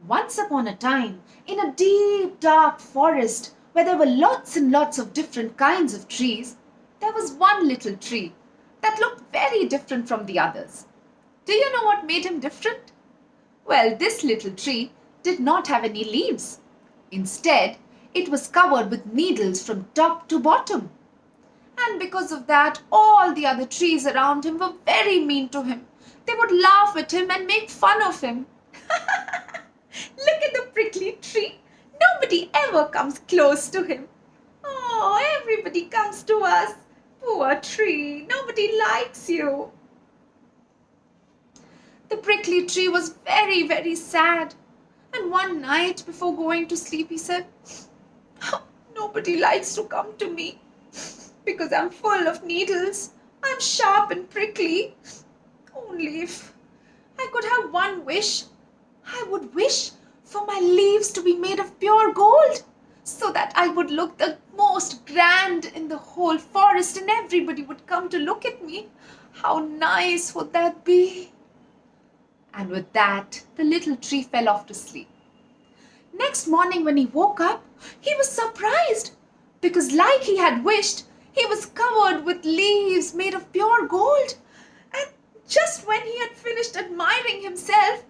Once upon a time, in a deep, dark forest where there were lots and lots of different kinds of trees, there was one little tree that looked very different from the others. Do you know what made him different? Well, this little tree did not have any leaves. Instead, it was covered with needles from top to bottom. And because of that, all the other trees around him were very mean to him. They would laugh at him and make fun of him. Look at the prickly tree. Nobody ever comes close to him. Oh, everybody comes to us. Poor tree, nobody likes you. The prickly tree was very, very sad. And one night before going to sleep, he said, nobody likes to come to me because I'm full of needles. I'm sharp and prickly. Only if I could have one wish, I would wish for my leaves to be made of pure gold, so that I would look the most grand in the whole forest and everybody would come to look at me. How nice would that be? And with that, the little tree fell off to sleep. Next morning when he woke up, he was surprised because, like he had wished, he was covered with leaves made of pure gold. And just when he had finished admiring himself,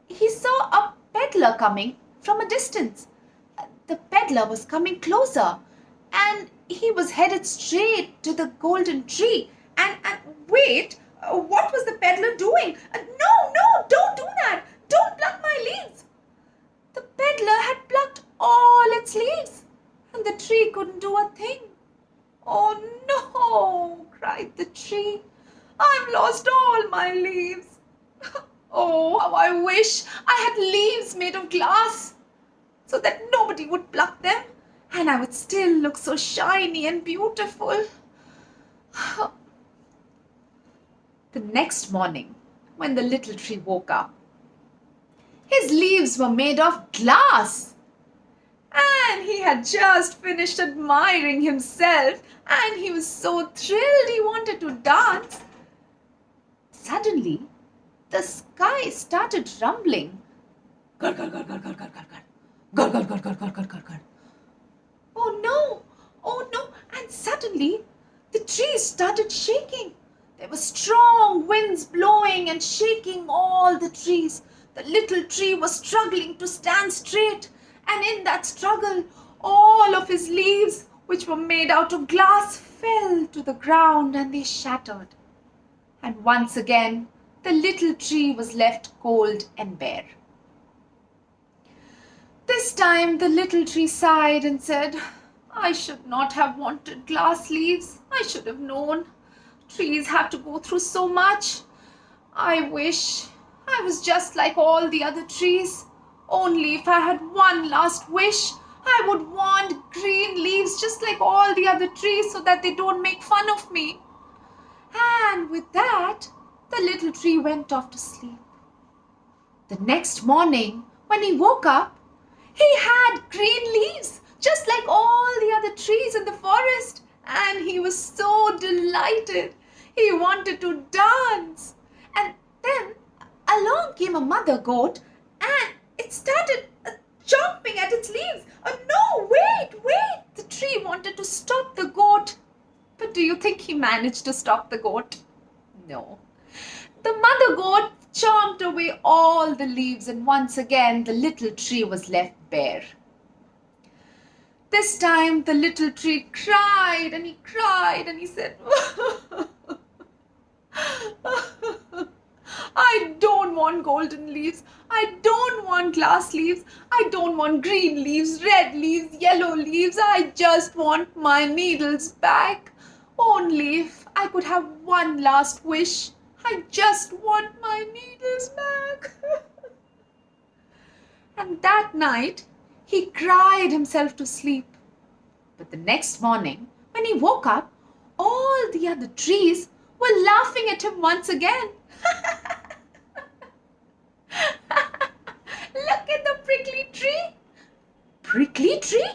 he saw a peddler coming from a distance. The peddler was coming closer and he was headed straight to the golden tree. And wait, what was the peddler doing? No, don't do that. Don't pluck my leaves. The peddler had plucked all its leaves and the tree couldn't do a thing. Oh no, cried the tree. I've lost all my leaves. Oh, how I wish I had leaves made of glass so that nobody would pluck them and I would still look so shiny and beautiful. The next morning, when the little tree woke up, his leaves were made of glass. And he had just finished admiring himself and he was so thrilled he wanted to dance. Suddenly, the sky started rumbling. Gur, gur, gur, gur, gur, gur, gur, gur. Gur, gur, gur, gur, gur, gur, gur, gur. Oh no, and suddenly the trees started shaking. There were strong winds blowing and shaking all the trees. The little tree was struggling to stand straight, and in that struggle, all of his leaves, which were made out of glass, fell to the ground and they shattered. And once again, the little tree was left cold and bare. This time the little tree sighed and said, I should not have wanted glass leaves. I should have known. Trees have to go through so much. I wish I was just like all the other trees. Only if I had one last wish, I would want green leaves just like all the other trees so that they don't make fun of me. And with that, the little tree went off to sleep. The next morning, when he woke up, he had green leaves, just like all the other trees in the forest. And he was so delighted. He wanted to dance. And then along came a mother goat and it started chomping at its leaves. Oh no, wait. The tree wanted to stop the goat. But do you think he managed to stop the goat? No. The mother goat chomped away all the leaves and once again the little tree was left bare. This time the little tree cried and he said, I don't want golden leaves. I don't want glass leaves. I don't want green leaves, red leaves, yellow leaves. I just want my needles back. Only if I could have one last wish. I just want my needles back. And that night, he cried himself to sleep. But the next morning, when he woke up, all the other trees were laughing at him once again. Look at the prickly tree. Prickly tree?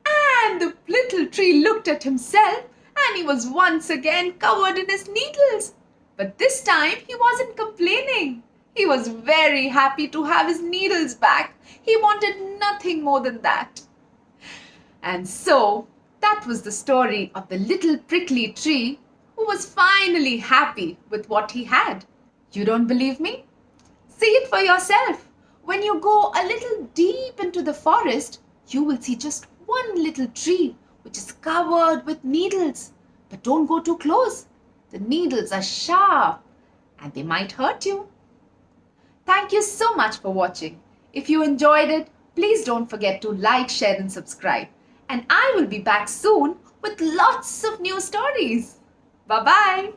And the little tree looked at himself and he was once again covered in his needles. But this time he wasn't complaining. He was very happy to have his needles back. He wanted nothing more than that. And so, that was the story of the little prickly tree who was finally happy with what he had. You don't believe me? See it for yourself. When you go a little deep into the forest, you will see just one little tree which is covered with needles. But don't go too close. The needles are sharp and they might hurt you. Thank you so much for watching. If you enjoyed it, please don't forget to like, share and subscribe. And I will be back soon with lots of new stories. Bye-bye.